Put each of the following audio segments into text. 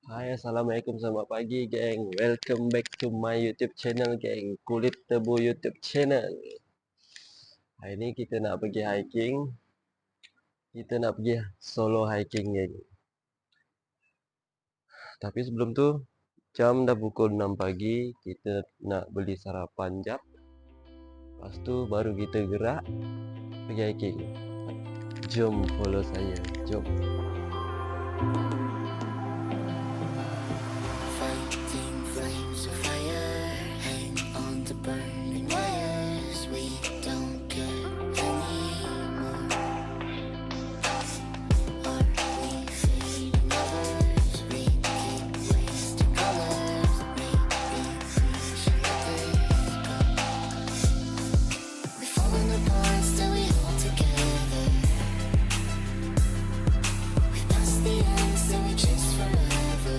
Hai, Assalamualaikum, selamat pagi geng. Welcome back to my YouTube channel geng, Kulit Tebu YouTube channel. Hari ni kita nak pergi hiking. Kita nak pergi solo hiking geng. Tapi sebelum tu, jam dah pukul 6 pagi. Kita nak beli sarapan jap. Lepas tu baru kita gerak pergi hiking. Jom follow saya, jom. Fighting flames of fire, hang on to burning wires. We don't care anymore. Are we fading lovers? We keep wasting colors. Maybe we should let this go. We've fallen apart, still we hold together. We passed the end, still we chase forever.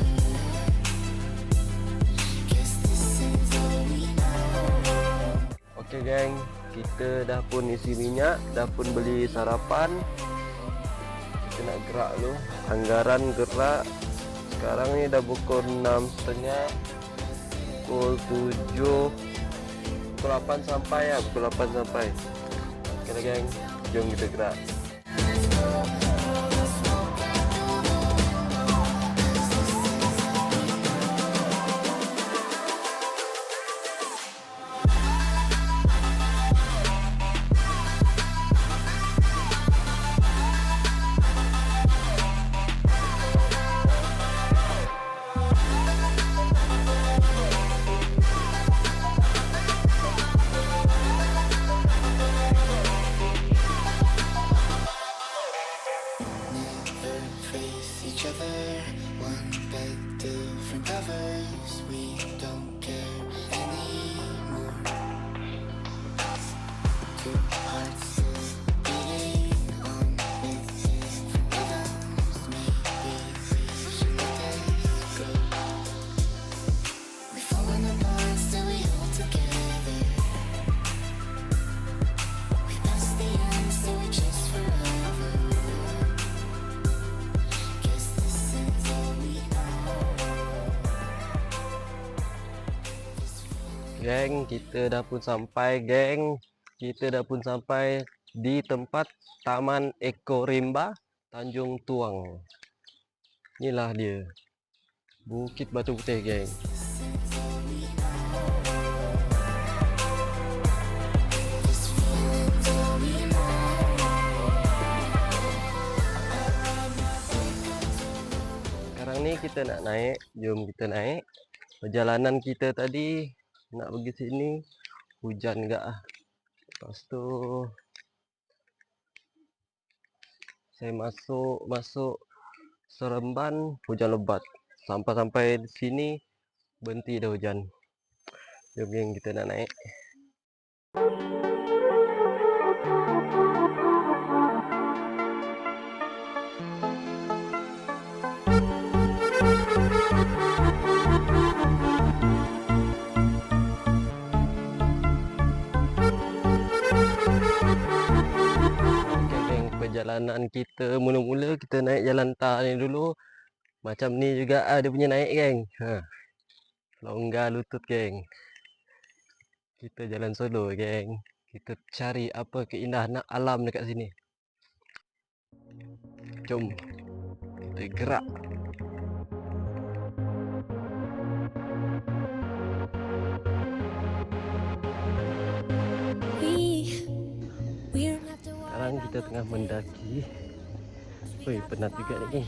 Guess this is all we know. Okey geng, kita dah pun isi minyak, dah pun beli sarapan. Kita nak gerak dulu. Anggaran gerak. Sekarang ni dah pukul 6.30, pukul 7, pukul 8 sampai ya, pukul 8 sampai. Okey dah geng, jom kita gerak. Never face each other, one bed, different covers. We don't care anymore. Two hearts still beating on with different rhythms. Maybe we should let this go. We've fallen apart, still we hold together. We passed the end, still we chase forever. Guess this is all we know. Geng, kita dah pun sampai geng. Kita dah pun sampai di tempat Taman Eko Rimba, Tanjung Tuang. Inilah dia. Bukit Batu Putih geng. Sekarang ni kita nak naik, jom kita naik. Perjalanan kita tadi nak pergi sini hujan enggak ah. Lepas tu saya masuk Seremban, hujan lebat. Sampai di sini berhenti dah hujan. Jom geng, kita nak naik. Okey geng, perjalanan kita mula-mula kita naik jalan tar ni dulu. Macam ni juga dia punya naik geng. Longgar lutut geng. Kita jalan solo geng. Kita cari apa keindahan alam dekat sini. Jom kita gerak. Sekarang kita tengah mendaki. Woi, penat juga ni geng.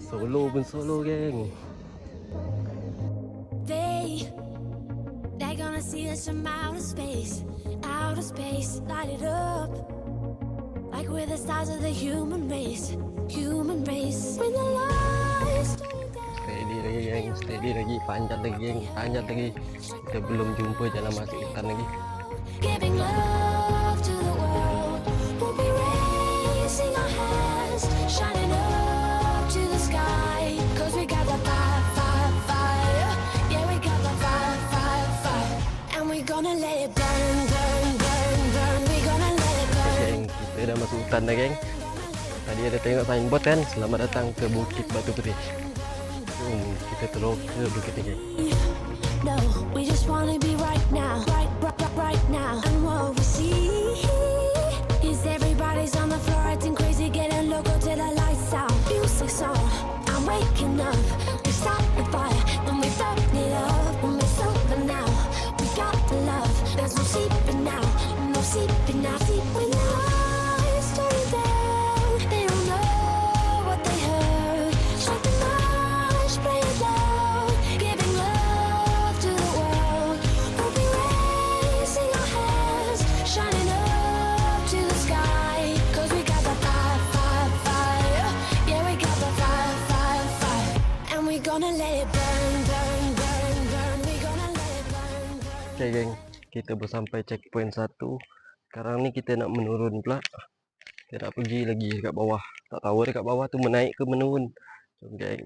Solo pun solo geng. They're gonna see us from outer space, light it up like we're the stars of the human race. When the lights turn down, Steady lagi geng, steady lagi, panjat lagi geng, panjat lagi. Kita belum jumpa jalan masuk hutan lagi. giving love to the world. We'll be raising our hands, shining up to the sky. 'Cause we got the fire, fire, fire. Yeah, we got the fire, fire, fire. And we're gonna let it burn, burn, burn, burn. We're gonna let it burn. Geng, kita dah masuk hutan dah geng. Tadi ada tengok signboard kan, selamat datang ke Bukit Batu Putih. Kita terus ke bukit ni, geng. No, we just wanna be right now, right now. And what we see is everybody's on the floor acting crazy, getting loco till the lights out. Music's on, I'm waking up. We start the fire, then we burn it up. When it's over now, we got the love. There's no sleeping now, no sleeping now, sleeping now. It's turning down, they don't know what they heard. Shut the noise, play it loud, giving love to the world. We'll be raising our hands, shining up to the sky. 'Cause we got the fire, fire, fire. Yeah, we got the fire, fire, fire. And we gonna let it burn, burn, burn, burn. We gonna let it burn, burn. Okay, geng. Kita bersampai checkpoint 1. Sekarang ni kita nak menurun pula. Kita nak pergi lagi dekat bawah. Tak tahu dekat bawah tu menaik ke menurun. Jom, geng.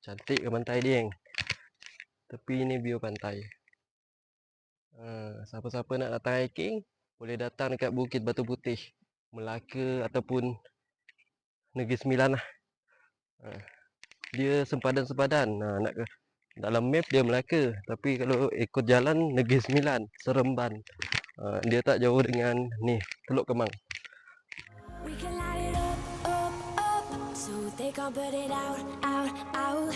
Cantik ke pantai dia, geng. Tepi ni view pantai. Siapa-siapa nak datang hiking, boleh datang dekat Bukit Batu Putih, Melaka ataupun Negeri Sembilan lah. Dia sempadan-sempadan. Nak ke dalam map dia Melaka, tapi kalau ikut jalan Negeri Sembilan, Seremban. Dia tak jauh dengan ni Teluk Kemang. We can light it up, up, up, so they can't put it out, out, out.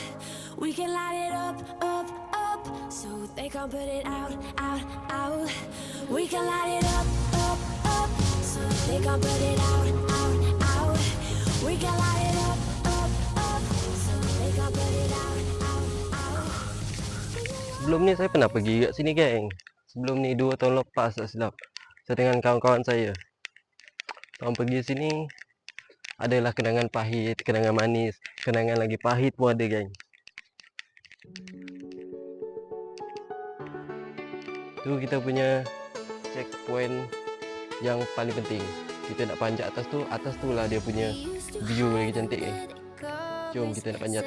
We can light it up, up, up, so they can't put it out, out, out. We can light it up, up, up, so they can't put it out, out, out. We can light it up, up, so they can't put it out, out, out. Sebelum ni saya pernah pergi kat sini, geng. Sebelum ni 2 tahun lepas tak silap. Saya dengan kawan-kawan saya. Orang pergi sini adalah kenangan pahit, kenangan manis, kenangan lagi pahit pun ada, geng. Tu kita punya checkpoint yang paling penting. Kita nak panjat atas tu lah dia punya view lagi cantik, geng. Jom kita nak panjat.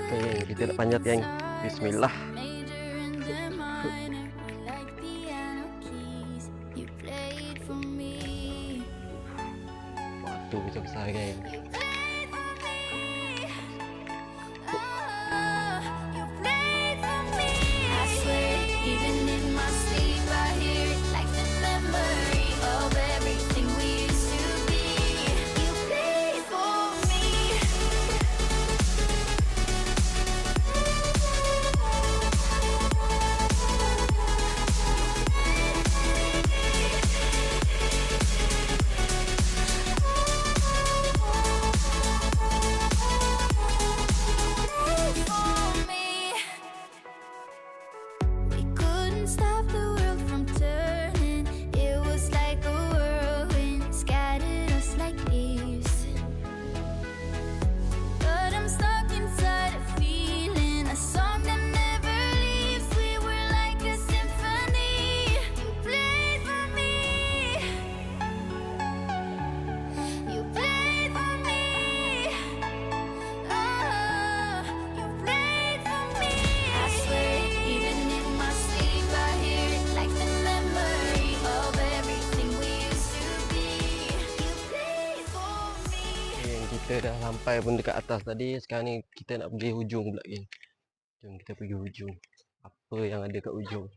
Okay, geng, kita nak panjat, geng. Bismillah. Batu besar-besar, geng. Kita dah sampai pun dekat atas tadi. Sekarang ni kita nak pergi hujung pula, geng. Jom kita pergi hujung. Apa yang ada kat hujung?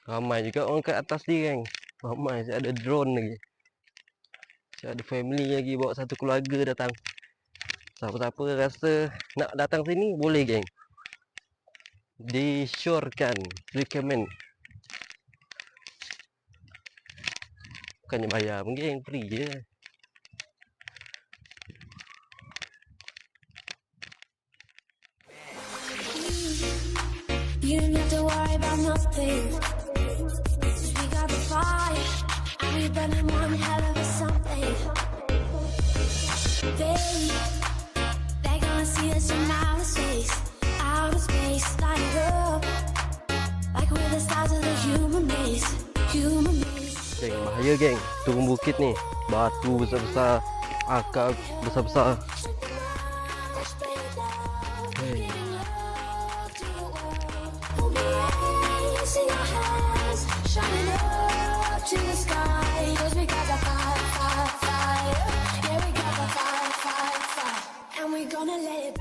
Ramai juga orang kat atas ni, geng. Ramai. Saya ada drone lagi. Saya ada family lagi. Bawa satu keluarga datang. Siapa-siapa rasa nak datang sini, boleh, geng. Disyorkan. Recommend. Bukannya bayar pun, geng, free je. You don't have to worry about nothing. 'Cause we got the fire, and we burning one hell of a something. They're gonna see us from outer space, light it up, like we're the stars of the human race, human race. Geng, bahaya, geng. Turun bukit ni. Batu besar-besar. Akar besar-besar. Hey. our hands, shining up to the sky. 'Cause we got the fire, fire, fire. Yeah, we got the fire, fire, fire. And we gonna let it.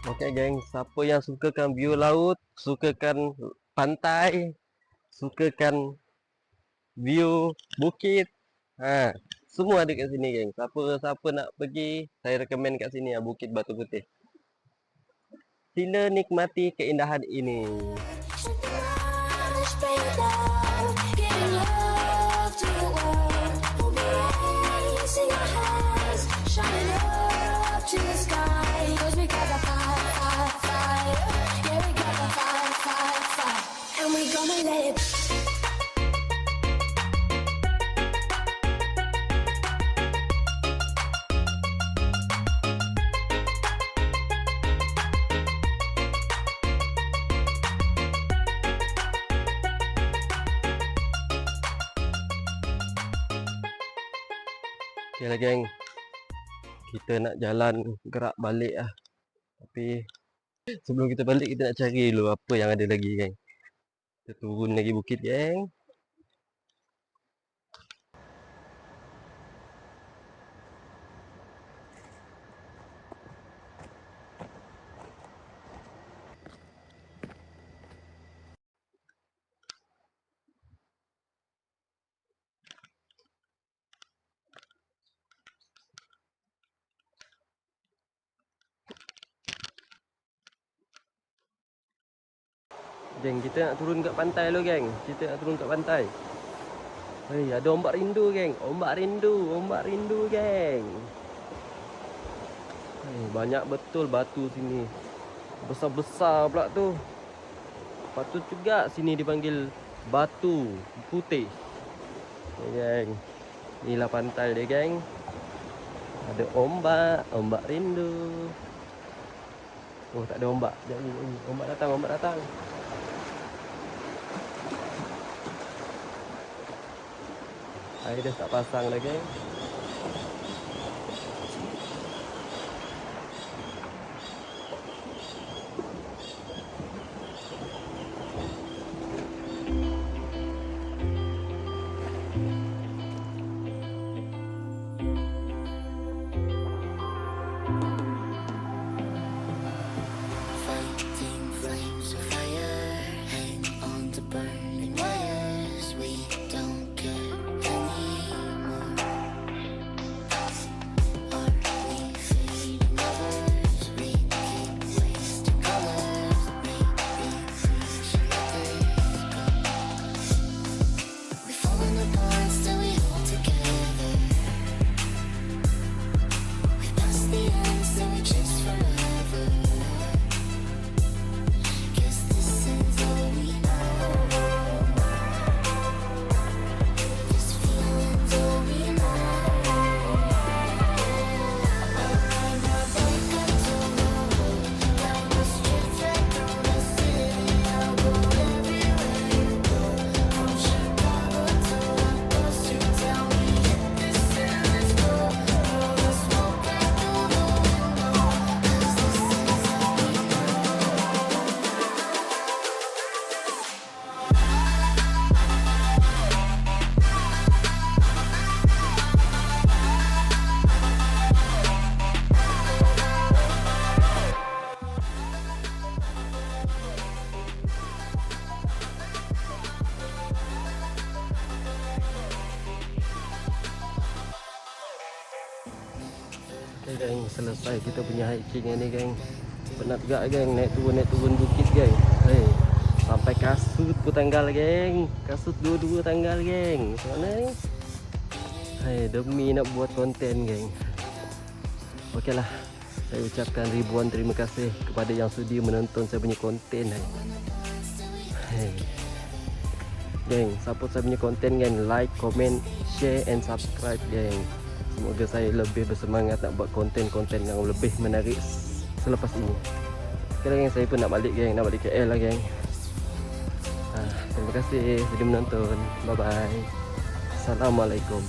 Okey geng, siapa yang sukakan view laut, sukakan pantai, sukakan view bukit, semua ada kat sini geng. Siapa nak pergi, saya recommend kat sini Bukit Batu Putih. Sila nikmati keindahan ini. Just spread love, giving love to the world. We'll be raising our hands, shining up to the sky. 'Cause we got the fire, fire, fire. Yeah, we got the fire, fire, fire. And we gonna let it. Okay lah geng, kita nak jalan gerak balik lah. Tapi sebelum kita balik, kita nak cari dulu apa yang ada lagi geng. Kita turun lagi bukit geng. Geng, kita nak turun kat pantai lo geng. Kita nak turun kat pantai. Hei, ada ombak rindu geng. Ombak rindu geng. Hei, banyak betul batu sini. Besar-besar pula tu. Patut juga sini dipanggil Batu Putih. Okay, geng. Inilah pantai dia geng. Ada ombak rindu. Oh, tak ada ombak. Sekejap ni. Ombak datang. Air dah tak pasang dah geng. Fighting flames of fire, hang on to burning wires. We don't care anymore. Are we fading lovers? We keep wasting colors. Maybe we should let this go. We've fallen apart, still we hold together. We've passed the end, still we chase forever. Guess this is all we know. This feeling's all we know. Ride my bike up to the road, down the streets right through the city. I'll go everywhere you go, from Chicago to Lagos. You tell me hit this and let's go. Blow the smoke out through the window, 'cause this is all we know. Okay geng, selesai kita punya hiking ni geng. Penat juga geng, naik turun bukit geng. Hei, sampai kasut pun tanggal geng. Kasut dua-dua tanggal geng. Macam mana ni? Hei, demi nak buat konten geng. Okey lah, saya ucapkan ribuan terima kasih kepada yang sudi menonton saya punya konten. Hei, geng, support saya punya konten geng. Like, comment, share and subscribe geng. Semoga saya lebih bersemangat nak buat konten-konten yang lebih menarik selepas ini. Sekarang geng, saya pun nak balik geng, nak balik KL lah geng. Terima kasih sudah menonton. Bye bye. Assalamualaikum.